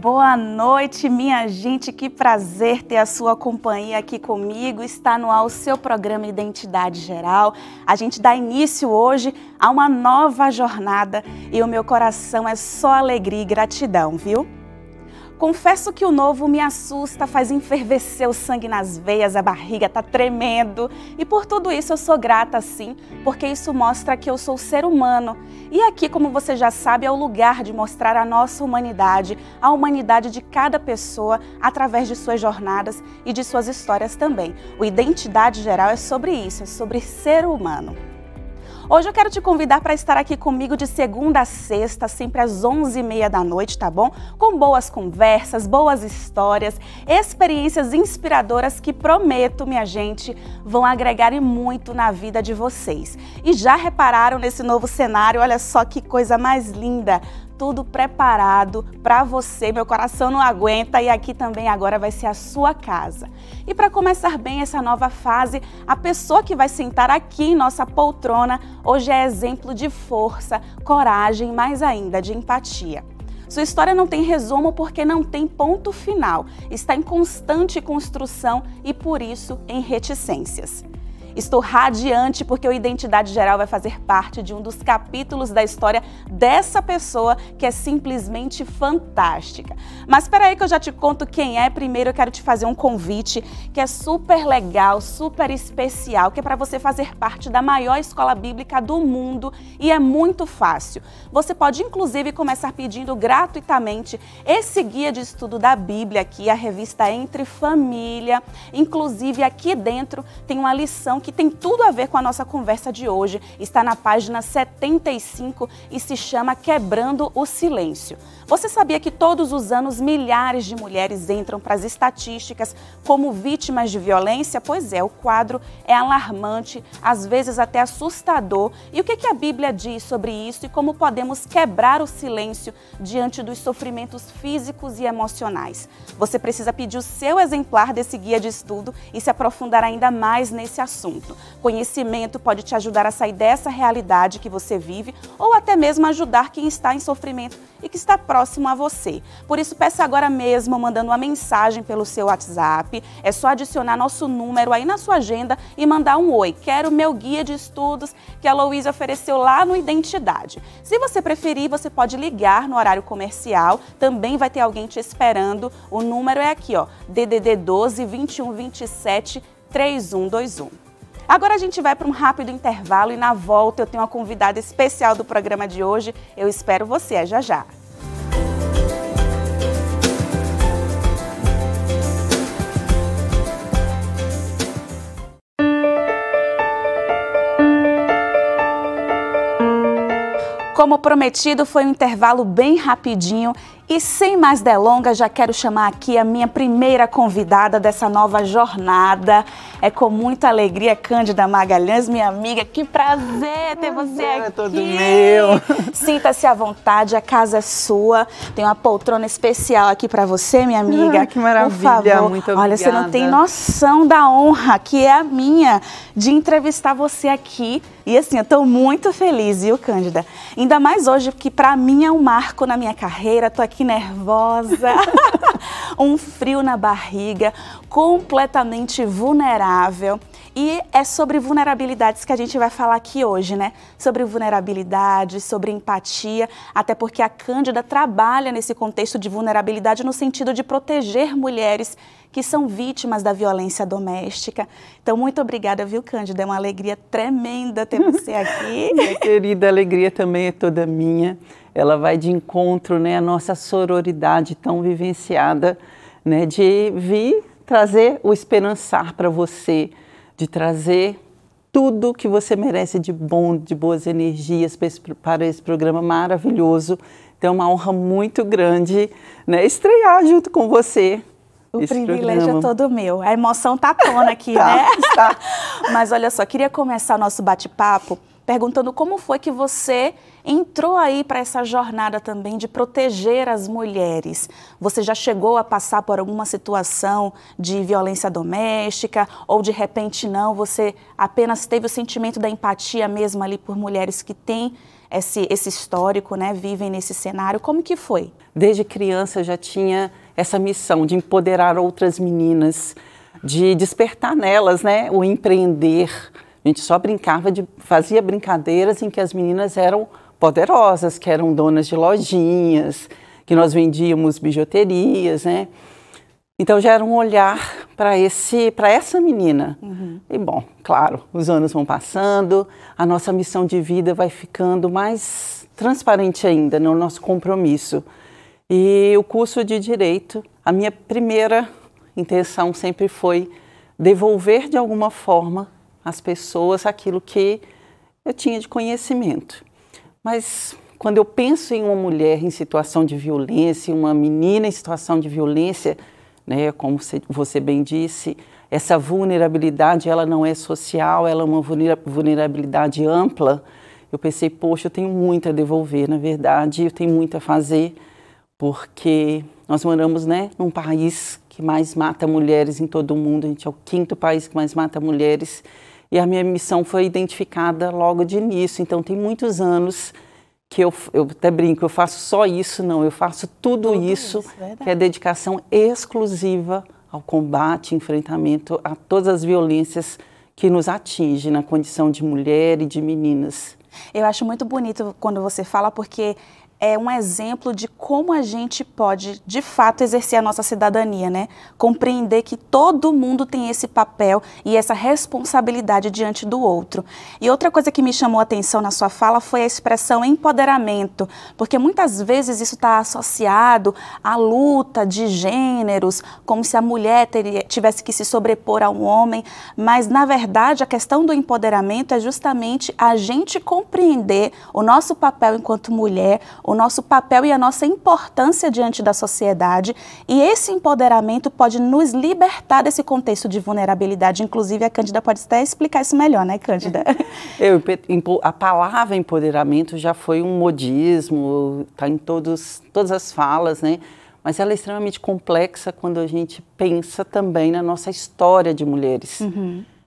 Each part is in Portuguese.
boa noite, minha gente. Que prazer ter a sua companhia aqui comigo. Está no ar o seu programa Identidade Geral. A gente dá início hoje a uma nova jornada e o meu coração é só alegria e gratidão, viu? Confesso que o novo me assusta, faz enfervecer o sangue nas veias, a barriga tá tremendo. E por tudo isso eu sou grata sim, porque isso mostra que eu sou ser humano. E aqui, como você já sabe, é o lugar de mostrar a nossa humanidade, a humanidade de cada pessoa, através de suas jornadas e de suas histórias também. O Identidade Geral é sobre isso, é sobre ser humano. Hoje eu quero te convidar para estar aqui comigo de segunda a sexta, sempre às 11h30 da noite, tá bom? Com boas conversas, boas histórias, experiências inspiradoras que prometo, minha gente, vão agregar e muito na vida de vocês. E já repararam nesse novo cenário? Olha só que coisa mais linda! Tudo preparado para você, meu coração não aguenta e aqui também agora vai ser a sua casa. E para começar bem essa nova fase, a pessoa que vai sentar aqui em nossa poltrona hoje é exemplo de força, coragem, mais ainda de empatia. Sua história não tem resumo porque não tem ponto final, está em constante construção e por isso em reticências. Estou radiante porque o Identidade Geral vai fazer parte de um dos capítulos da história dessa pessoa que é simplesmente fantástica. Mas espera aí que eu já te conto quem é. Primeiro eu quero te fazer um convite que é super legal, super especial, que é para você fazer parte da maior escola bíblica do mundo e é muito fácil. Você pode inclusive começar pedindo gratuitamente esse guia de estudo da Bíblia aqui, a revista Entre Família. Inclusive aqui dentro tem uma lição que tem tudo a ver com a nossa conversa de hoje. Está na página 75 e se chama Quebrando o Silêncio. Você sabia que todos os anos milhares de mulheres entram para as estatísticas como vítimas de violência? Pois é, o quadro é alarmante, às vezes até assustador. E o que a Bíblia diz sobre isso e como podemos quebrar o silêncio diante dos sofrimentos físicos e emocionais? Você precisa pedir o seu exemplar desse guia de estudo e se aprofundar ainda mais nesse assunto. Conhecimento pode te ajudar a sair dessa realidade que você vive ou até mesmo ajudar quem está em sofrimento e que está próximo a você. Por isso, peça agora mesmo, mandando uma mensagem pelo seu WhatsApp. É só adicionar nosso número aí na sua agenda e mandar um oi. Quero meu guia de estudos que a Louise ofereceu lá no Identidade. Se você preferir, você pode ligar no horário comercial. Também vai ter alguém te esperando. O número é aqui, ó, DDD 12 21 27 3121. Agora a gente vai para um rápido intervalo e na volta eu tenho uma convidada especial do programa de hoje. Eu espero você, já já. Como prometido, foi um intervalo bem rapidinho e sem mais delongas, já quero chamar aqui a minha primeira convidada dessa nova jornada. É com muita alegria, Cândida Magalhães, minha amiga. Que prazer ter você aqui. É todo meu. Sinta-se à vontade, a casa é sua. Tem uma poltrona especial aqui para você, minha amiga. Que maravilha, por favor. muito obrigada. Olha, você não tem noção da honra que é a minha de entrevistar você aqui. E assim, eu estou muito feliz, viu, Cândida? Ainda mais hoje, porque para mim é um marco na minha carreira. Estou aqui nervosa, um frio na barriga, completamente vulnerável. E é sobre vulnerabilidades que a gente vai falar aqui hoje, né? Sobre vulnerabilidade, sobre empatia, até porque a Cândida trabalha nesse contexto de vulnerabilidade no sentido de proteger mulheres que são vítimas da violência doméstica. Então, muito obrigada, viu, Cândida? É uma alegria tremenda ter você aqui. Minha querida, a alegria também é toda minha. Ela vai de encontro, né, à nossa sororidade tão vivenciada, né, de vir trazer o esperançar para você, de trazer tudo que você merece de bom, de boas energias para esse programa maravilhoso. Então, é uma honra muito grande, né, estrear junto com você. O privilégio é todo meu. A emoção tá tona aqui, né? Tá. Mas olha só, queria começar o nosso bate-papo perguntando como foi que você entrou aí para essa jornada também de proteger as mulheres. Você já chegou a passar por alguma situação de violência doméstica ou de repente não, você apenas teve o sentimento da empatia mesmo ali por mulheres que têm esse histórico, né, vivem nesse cenário? Como que foi? Desde criança eu já tinha essa missão de empoderar outras meninas, de despertar nelas, né, o empreender. A gente só brincava, fazia brincadeiras em que as meninas eram poderosas, que eram donas de lojinhas, que nós vendíamos bijuterias, né? Então já era um olhar para essa menina. E bom, claro, os anos vão passando, a nossa missão de vida vai ficando mais transparente ainda no nosso compromisso. E o curso de Direito, a minha primeira intenção sempre foi devolver de alguma forma às pessoas aquilo que eu tinha de conhecimento. Mas quando eu penso em uma mulher em situação de violência, uma menina em situação de violência, né, como você bem disse, essa vulnerabilidade ela não é social, ela é uma vulnerabilidade ampla. Eu pensei, poxa, eu tenho muito a devolver, na verdade, eu tenho muito a fazer, porque nós moramos, né, num país que mais mata mulheres em todo o mundo, a gente é o 5º país que mais mata mulheres, e a minha missão foi identificada logo de início. Então tem muitos anos que eu até brinco, eu faço só isso, não, eu faço tudo isso que é dedicação exclusiva ao combate, enfrentamento a todas as violências que nos atingem na condição de mulher e de meninas. Eu acho muito bonito quando você fala, porque é um exemplo de como a gente pode, de fato, exercer a nossa cidadania, né? Compreender que todo mundo tem esse papel e essa responsabilidade diante do outro. E outra coisa que me chamou a atenção na sua fala foi a expressão empoderamento, porque muitas vezes isso está associado à luta de gêneros, como se a mulher tivesse que se sobrepor a um homem, mas, na verdade, a questão do empoderamento é justamente a gente compreender o nosso papel enquanto mulher, o nosso papel e a nossa importância diante da sociedade, e esse empoderamento pode nos libertar desse contexto de vulnerabilidade. Inclusive, a Cândida pode até explicar isso melhor, né, Cândida? A palavra empoderamento já foi um modismo, está em todas as falas, né? Mas ela é extremamente complexa quando a gente pensa também na nossa história de mulheres.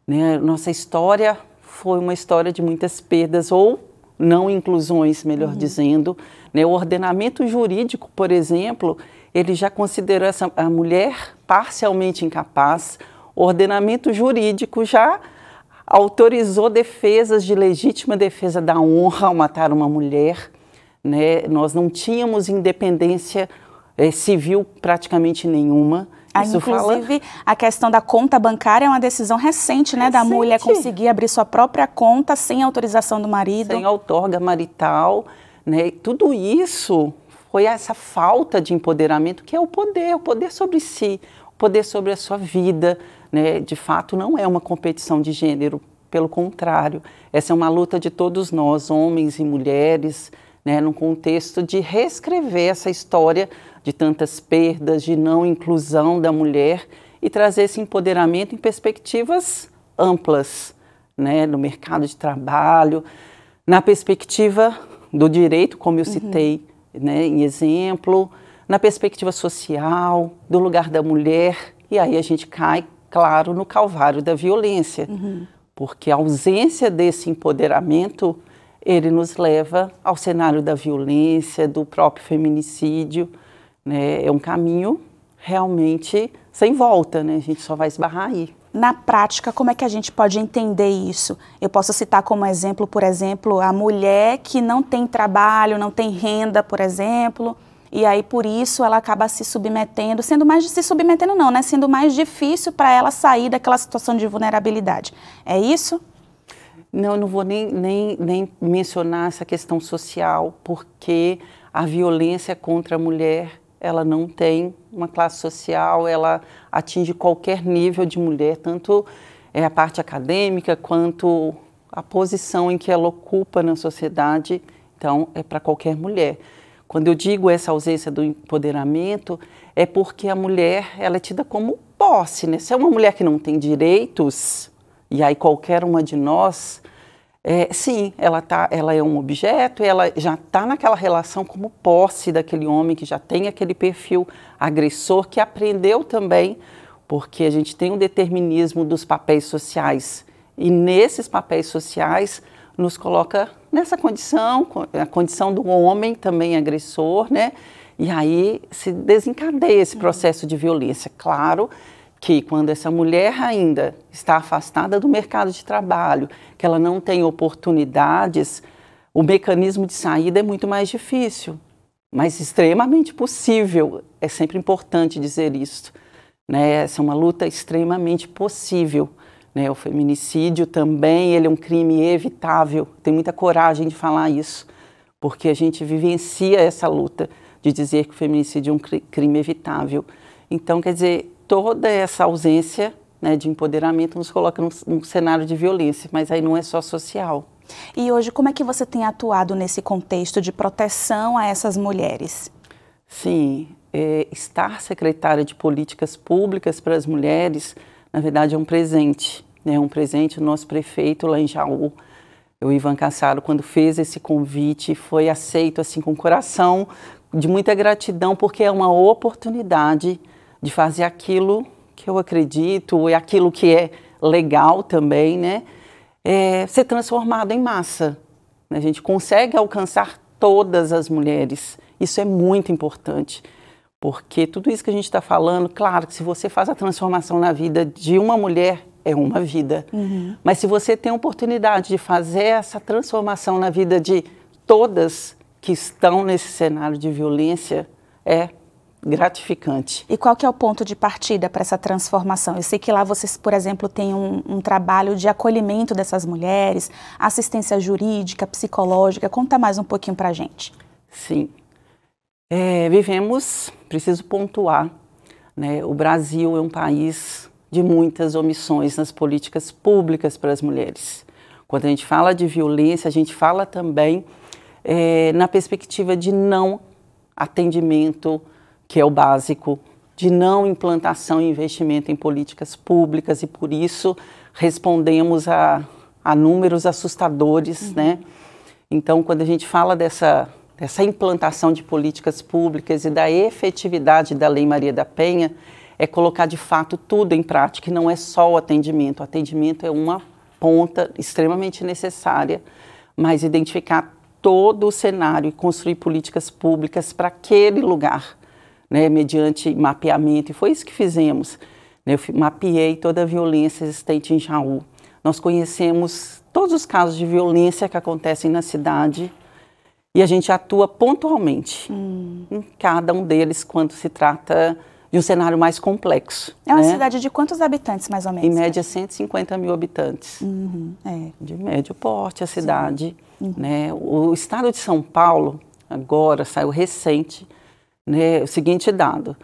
Né? Nossa história foi uma história de muitas perdas ou não inclusões, melhor dizendo. Né? O ordenamento jurídico, por exemplo, ele já considerou a mulher parcialmente incapaz. O ordenamento jurídico já autorizou defesas de legítima defesa da honra ao matar uma mulher. Né? Nós não tínhamos independência civil praticamente nenhuma. Inclusive, a questão da conta bancária é uma decisão recente, né? Da mulher conseguir abrir sua própria conta sem autorização do marido. Sem outorga marital, né? Tudo isso foi essa falta de empoderamento, que é o poder sobre si, o poder sobre a sua vida, né? De fato, não é uma competição de gênero, pelo contrário. Essa é uma luta de todos nós, homens e mulheres, né? Num contexto de reescrever essa história de tantas perdas, de não inclusão da mulher e trazer esse empoderamento em perspectivas amplas, né, no mercado de trabalho, na perspectiva do direito, como eu citei, né, em exemplo, na perspectiva social, do lugar da mulher, e aí a gente cai, claro, no calvário da violência, porque a ausência desse empoderamento, ele nos leva ao cenário da violência, do próprio feminicídio. Né? É um caminho realmente sem volta, né? A gente só vai esbarrar aí. Na prática, como é que a gente pode entender isso? Eu posso citar como exemplo, por exemplo, a mulher que não tem trabalho, não tem renda, por exemplo, e aí por isso ela acaba se submetendo, sendo mais difícil para ela sair daquela situação de vulnerabilidade. É isso? Não, eu não vou nem mencionar essa questão social, porque a violência contra a mulher, ela não tem uma classe social, ela atinge qualquer nível de mulher, tanto a parte acadêmica quanto a posição em que ela ocupa na sociedade, então é para qualquer mulher. Quando eu digo essa ausência do empoderamento, é porque a mulher ela é tida como posse, né? Se é uma mulher que não tem direitos, e aí qualquer uma de nós, Sim, ela é um objeto, ela já está naquela relação como posse daquele homem que já tem aquele perfil agressor, que aprendeu também, porque a gente tem um determinismo dos papéis sociais, e nesses papéis sociais nos coloca nessa condição, a condição do homem também agressor, né? E aí se desencadeia esse processo de violência. Claro que quando essa mulher ainda está afastada do mercado de trabalho, que ela não tem oportunidades, o mecanismo de saída é muito mais difícil, mas extremamente possível. É sempre importante dizer isso, né? Essa é uma luta extremamente possível, né? O feminicídio também, ele é um crime evitável. Tem muita coragem de falar isso, porque a gente vivencia essa luta de dizer que o feminicídio é um crime evitável. Então, quer dizer, toda essa ausência, né, de empoderamento nos coloca num cenário de violência, mas aí não é só social. E hoje, como é que você tem atuado nesse contexto de proteção a essas mulheres? Sim, estar secretária de políticas públicas para as mulheres, na verdade, é um presente, né? Um presente. O nosso prefeito lá em Jaú, o Ivan Cassaro, quando fez esse convite, foi aceito assim com o coração de muita gratidão, porque é uma oportunidade de fazer aquilo que eu acredito, e aquilo que é legal também, né? Ser transformado em massa. A gente consegue alcançar todas as mulheres. Isso é muito importante, porque tudo isso que a gente está falando, claro que se você faz a transformação na vida de uma mulher, é uma vida. Mas se você tem a oportunidade de fazer essa transformação na vida de todas que estão nesse cenário de violência, é gratificante. E qual que é o ponto de partida para essa transformação? Eu sei que lá vocês, por exemplo, têm um trabalho de acolhimento dessas mulheres, assistência jurídica, psicológica. Conta mais um pouquinho para a gente. Sim. Preciso pontuar, né? O Brasil é um país de muitas omissões nas políticas públicas para as mulheres. Quando a gente fala de violência, a gente fala também na perspectiva de não atendimento, que é o básico, de não implantação e investimento em políticas públicas, e por isso respondemos a números assustadores, né? Então, quando a gente fala dessa implantação de políticas públicas e da efetividade da Lei Maria da Penha, é colocar de fato tudo em prática, e não é só o atendimento. O atendimento é uma ponta extremamente necessária, mas identificar todo o cenário e construir políticas públicas para aquele lugar, né, mediante mapeamento, e foi isso que fizemos. Eu mapeei toda a violência existente em Jaú. Nós conhecemos todos os casos de violência que acontecem na cidade e a gente atua pontualmente em cada um deles quando se trata de um cenário mais complexo. É uma cidade de quantos habitantes, mais ou menos? Em média, 150 mil habitantes. De médio porte a cidade. Né? O estado de São Paulo, agora, saiu recente, né, o seguinte dado: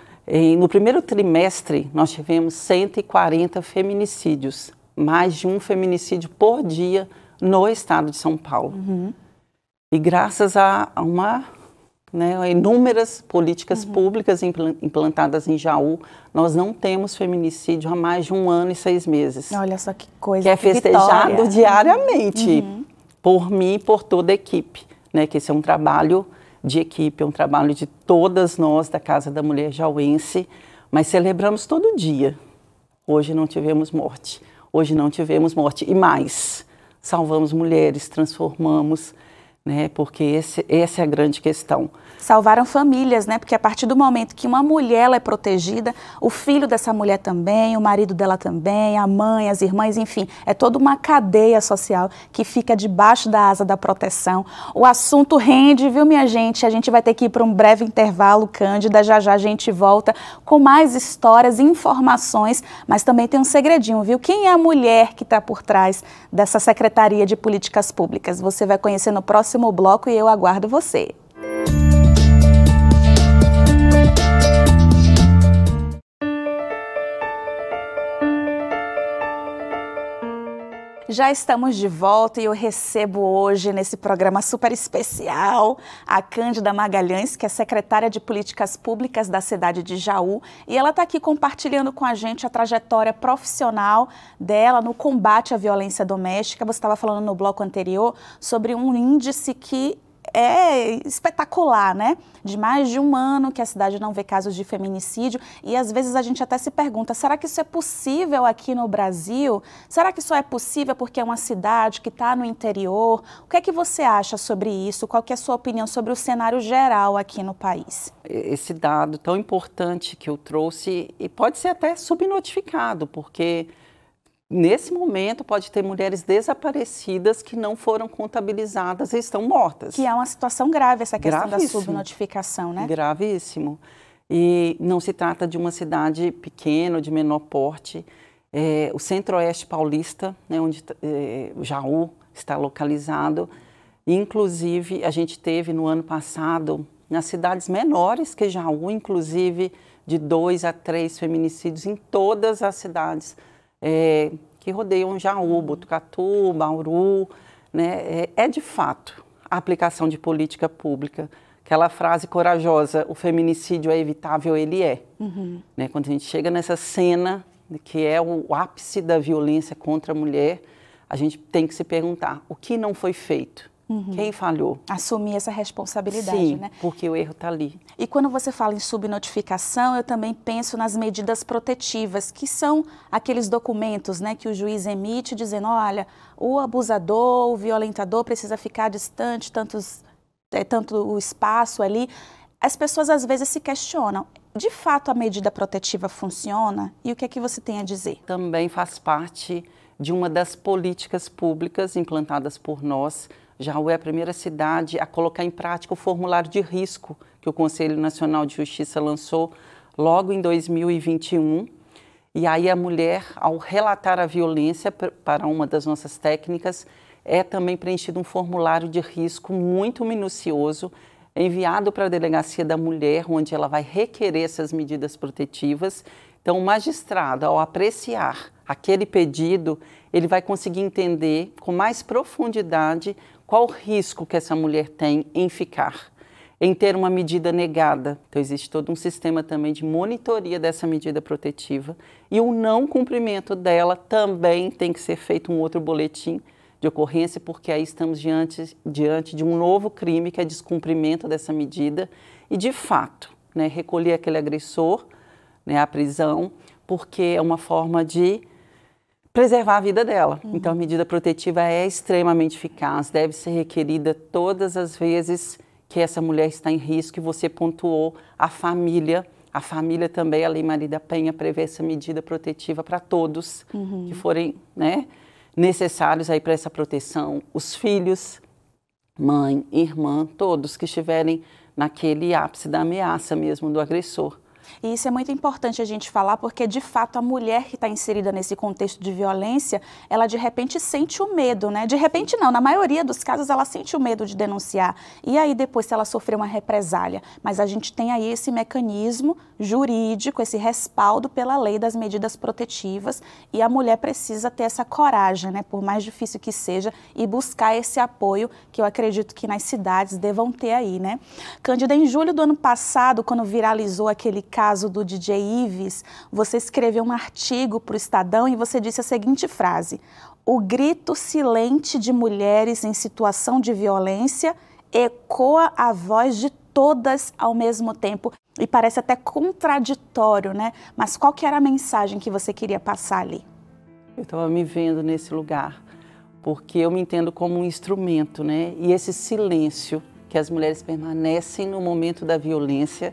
no primeiro trimestre nós tivemos 140 feminicídios, mais de um feminicídio por dia no estado de São Paulo. E graças a inúmeras políticas públicas implantadas em Jaú, nós não temos feminicídio há mais de 1 ano e 6 meses. Olha só que coisa, que é festejado diariamente por mim e por toda a equipe, né? Que esse é um trabalho de equipe, é um trabalho de todas nós da Casa da Mulher Jauense, mas celebramos todo dia. Hoje não tivemos morte, e mais, salvamos mulheres, transformamos, né? Porque essa é a grande questão. Salvaram famílias, né? Porque a partir do momento que uma mulher ela é protegida, o filho dessa mulher também, o marido dela também, a mãe, as irmãs, enfim, é toda uma cadeia social que fica debaixo da asa da proteção. O assunto rende, viu, minha gente? A gente vai ter que ir para um breve intervalo, Cândida. Já já a gente volta com mais histórias e informações, mas também tem um segredinho, viu? Quem é a mulher que está por trás dessa Secretaria de Políticas Públicas? Você vai conhecer no próximo bloco e eu aguardo você. Já estamos de volta e eu recebo hoje, nesse programa super especial, a Cândida Magalhães, que é secretária de Políticas Públicas da cidade de Jaú. E ela está aqui compartilhando com a gente a trajetória profissional dela no combate à violência doméstica. Você estava falando no bloco anterior sobre um índice que é espetacular, né? De mais de um ano que a cidade não vê casos de feminicídio e às vezes a gente até se pergunta, será que isso é possível aqui no Brasil? Será que isso é possível porque é uma cidade que está no interior? O que é que você acha sobre isso? Qual que é a sua opinião sobre o cenário geral aqui no país? Esse dado tão importante que eu trouxe e pode ser até subnotificado, porque nesse momento pode ter mulheres desaparecidas que não foram contabilizadas e estão mortas. Que é uma situação grave essa questão Gravíssimo. da subnotificação, né? Gravíssimo. E não se trata de uma cidade pequena ou de menor porte. O Centro-Oeste Paulista, né, onde o Jaú está localizado. Inclusive, a gente teve no ano passado, nas cidades menores que Jaú, inclusive de 2 a 3 feminicídios em todas as cidades que rodeiam Jaú, Botucatu, Bauru, né? É de fato a aplicação de política pública. Aquela frase corajosa, o feminicídio é evitável, ele é. Né? Quando a gente chega nessa cena, que é o ápice da violência contra a mulher, a gente tem que se perguntar, o que não foi feito? Quem falhou? Assumir essa responsabilidade, Sim, né? porque o erro está ali. E quando você fala em subnotificação, eu também penso nas medidas protetivas, que são aqueles documentos, né, que o juiz emite dizendo, olha, o abusador, o violentador precisa ficar distante, tanto o espaço ali. As pessoas às vezes se questionam, de fato a medida protetiva funciona? E o que é que você tem a dizer? Também faz parte de uma das políticas públicas implantadas por nós. Jaú é a primeira cidade a colocar em prática o formulário de risco que o Conselho Nacional de Justiça lançou logo em 2021. E aí a mulher, ao relatar a violência para uma das nossas técnicas, é também preenchido um formulário de risco muito minucioso, enviado para a Delegacia da Mulher, onde ela vai requerer essas medidas protetivas. Então, o magistrado, ao apreciar aquele pedido, ele vai conseguir entender com mais profundidade qual o risco que essa mulher tem em ficar, em ter uma medida negada. Então, existe todo um sistema também de monitoria dessa medida protetiva e o não cumprimento dela também tem que ser feito um outro boletim de ocorrência, porque aí estamos diante de um novo crime, que é descumprimento dessa medida e, de fato, né, recolher aquele agressor, né, à prisão, porque é uma forma de preservar a vida dela. Então, a medida protetiva é extremamente eficaz, deve ser requerida todas as vezes que essa mulher está em risco, e você pontuou a família também, a Lei Maria da Penha prevê essa medida protetiva para todos que forem, né, necessários aí para essa proteção, os filhos, mãe, irmã, todos que estiverem naquele ápice da ameaça mesmo do agressor. E isso é muito importante a gente falar, porque de fato a mulher que está inserida nesse contexto de violência, ela de repente sente o medo, né? De repente não, na maioria dos casos ela sente o medo de denunciar. E aí depois se ela sofrer uma represália. Mas a gente tem aí esse mecanismo jurídico, esse respaldo pela lei das medidas protetivas, e a mulher precisa ter essa coragem, né? Por mais difícil que seja, e buscar esse apoio que eu acredito que nas cidades devam ter aí, né? Cândida, em julho do ano passado, quando viralizou aquele caso do DJ Ives, você escreveu um artigo para o Estadão e você disse a seguinte frase: o grito silente de mulheres em situação de violência ecoa a voz de todas ao mesmo tempo. E parece até contraditório, né? Mas qual que era a mensagem que você queria passar ali? Eu estava me vendo nesse lugar, porque eu me entendo como um instrumento, né? E esse silêncio que as mulheres permanecem no momento da violência,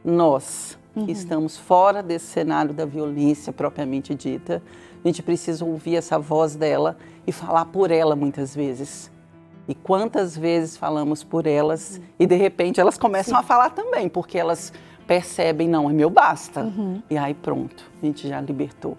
nós que estamos fora desse cenário da violência propriamente dita, a gente precisa ouvir essa voz dela e falar por ela muitas vezes. E quantas vezes falamos por elas e de repente elas começam a falar também, porque elas percebem, não, é meu basta. E aí pronto, a gente já libertou.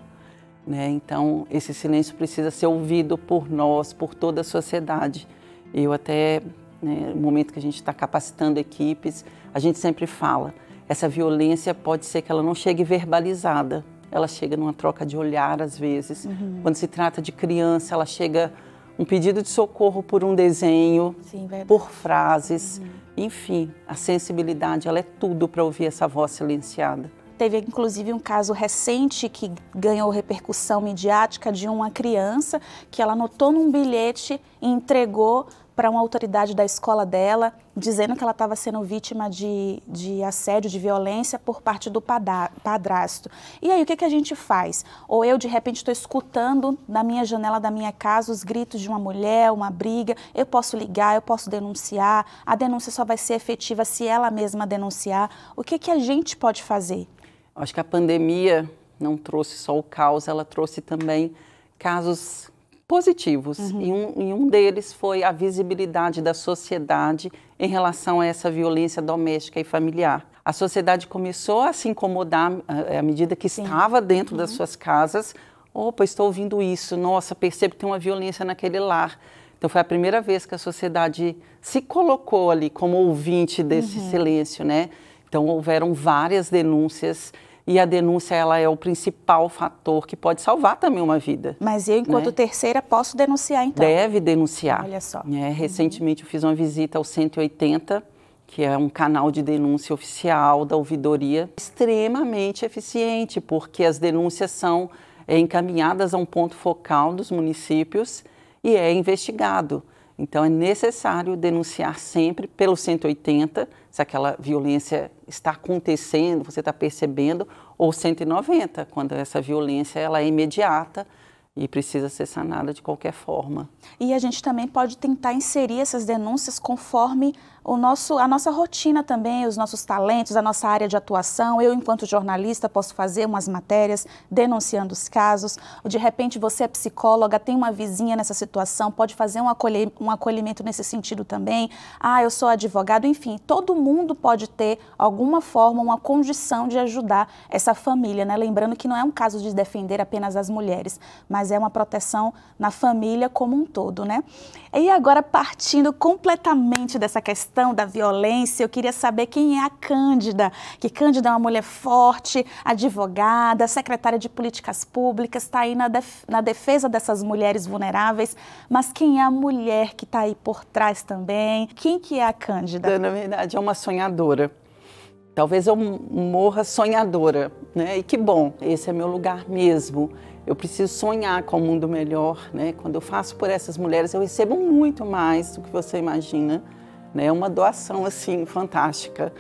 Né? Então esse silêncio precisa ser ouvido por nós, por toda a sociedade. Eu até, né, no momento que a gente está capacitando equipes, a gente sempre fala, essa violência pode ser que ela não chegue verbalizada, ela chega numa troca de olhar às vezes. Quando se trata de criança, ela chega um pedido de socorro por um desenho, Sim, verdade. por frases. Enfim, a sensibilidade, ela é tudo para ouvir essa voz silenciada. Teve, inclusive, um caso recente que ganhou repercussão midiática de uma criança que ela anotou num bilhete e entregou para uma autoridade da escola dela, dizendo que ela estava sendo vítima de assédio, de violência por parte do padrasto. E aí, o que a gente faz? Ou eu, de repente, estou escutando na minha janela da minha casa os gritos de uma mulher, uma briga, eu posso ligar, eu posso denunciar, a denúncia só vai ser efetiva se ela mesma denunciar. O que a gente pode fazer? Acho que a pandemia não trouxe só o caos, ela trouxe também casos positivos. E um deles foi a visibilidade da sociedade em relação a essa violência doméstica e familiar. A sociedade começou a se incomodar à medida que estava dentro das suas casas. Opa, estou ouvindo isso, nossa, percebo que tem uma violência naquele lar. Então foi a primeira vez que a sociedade se colocou ali como ouvinte desse silêncio, né? Então houveram várias denúncias e a denúncia ela é o principal fator que pode salvar também uma vida. Mas eu, enquanto terceira, posso denunciar então? Deve denunciar. Olha só. Recentemente eu fiz uma visita ao 180, que é um canal de denúncia oficial da ouvidoria, extremamente eficiente, porque as denúncias são encaminhadas a um ponto focal dos municípios e é investigado. Então, é necessário denunciar sempre pelo 180, se aquela violência está acontecendo, você está percebendo, ou 190, quando essa violência ela é imediata e precisa ser sanada de qualquer forma. E a gente também pode tentar inserir essas denúncias conforme a nossa rotina também, os nossos talentos, a nossa área de atuação. Eu, enquanto jornalista, posso fazer umas matérias denunciando os casos. Ou, de repente, você é psicóloga, tem uma vizinha nessa situação, pode fazer um acolhimento nesse sentido também. Ah, eu sou advogado, enfim, todo mundo pode ter alguma forma, uma condição de ajudar essa família, né? Lembrando que não é um caso de defender apenas as mulheres, mas é uma proteção na família como um todo, né? E agora, partindo completamente dessa questão da violência, eu queria saber quem é a Cândida, que Cândida é uma mulher forte, advogada, secretária de políticas públicas, está aí na defesa dessas mulheres vulneráveis, mas quem é a mulher que está aí por trás também? Quem que é a Cândida? Na verdade, é uma sonhadora. Talvez eu morra sonhadora, né? E que bom, esse é meu lugar mesmo. Eu preciso sonhar com um mundo melhor, né? Quando eu faço por essas mulheres, eu recebo muito mais do que você imagina, né? É uma doação, assim, fantástica.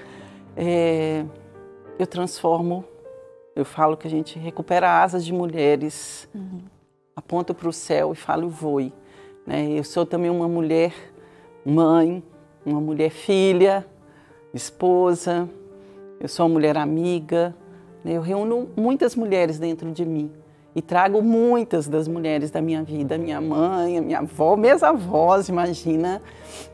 Eu transformo, eu falo que a gente recupera asas de mulheres, aponto para o céu e falo, voe, né? Eu sou também uma mulher mãe, uma mulher filha, esposa, eu sou uma mulher amiga, né? Eu reúno muitas mulheres dentro de mim. E trago muitas das mulheres da minha vida, minha mãe, a minha avó, minhas avós, imagina,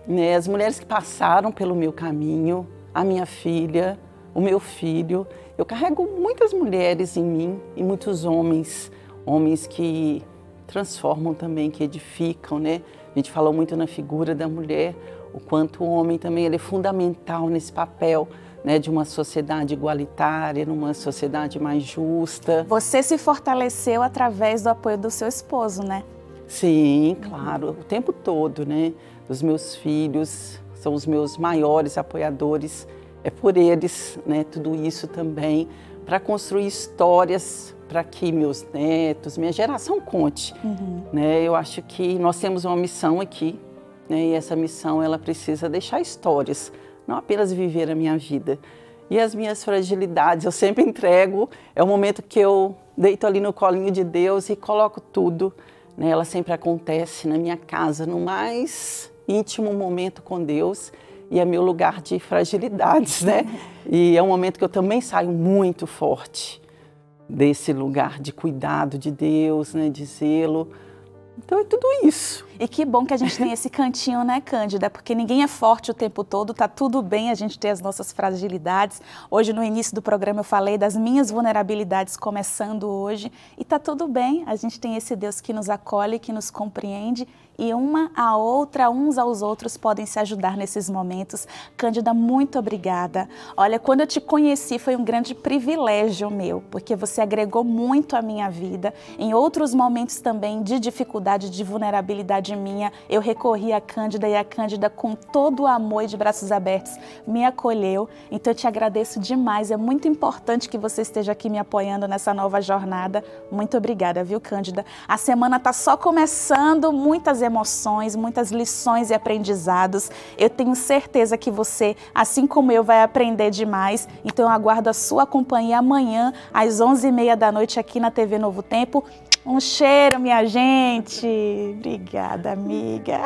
né? As mulheres que passaram pelo meu caminho, a minha filha, o meu filho. Eu carrego muitas mulheres em mim e muitos homens, homens que transformam também, que edificam, né? A gente falou muito na figura da mulher, o quanto o homem também ele é fundamental nesse papel, né, de uma sociedade igualitária, numa sociedade mais justa. Você se fortaleceu através do apoio do seu esposo, né? Sim, claro, o tempo todo, né? Os meus filhos são os meus maiores apoiadores, é por eles, né? Tudo isso também, para construir histórias para que meus netos, minha geração conte, né? Eu acho que nós temos uma missão aqui, né? E essa missão ela precisa deixar histórias, não apenas viver a minha vida. E as minhas fragilidades eu sempre entrego, é o momento que eu deito ali no colinho de Deus e coloco tudo, né? Ela sempre acontece na minha casa, no mais íntimo momento com Deus, e é meu lugar de fragilidades, né? E é um momento que eu também saio muito forte desse lugar de cuidado de Deus, né? De zelo. Então é tudo isso. E que bom que a gente tem esse cantinho, né, Cândida? Porque ninguém é forte o tempo todo, tá tudo bem a gente ter as nossas fragilidades. Hoje, no início do programa, eu falei das minhas vulnerabilidades começando hoje. E tá tudo bem, a gente tem esse Deus que nos acolhe, que nos compreende e uma a outra, uns aos outros podem se ajudar nesses momentos. Cândida, muito obrigada. Olha, quando eu te conheci foi um grande privilégio meu, porque você agregou muito à minha vida. Em outros momentos também de dificuldade, de vulnerabilidade minha, eu recorri à Cândida e a Cândida, com todo o amor e de braços abertos, me acolheu. Então eu te agradeço demais. É muito importante que você esteja aqui me apoiando nessa nova jornada. Muito obrigada, viu, Cândida? A semana está só começando, muitas emoções, muitas lições e aprendizados. Eu tenho certeza que você, assim como eu, vai aprender demais. Então eu aguardo a sua companhia amanhã, às 11h30 da noite, aqui na TV Novo Tempo. Um cheiro, minha gente. Obrigada, amiga.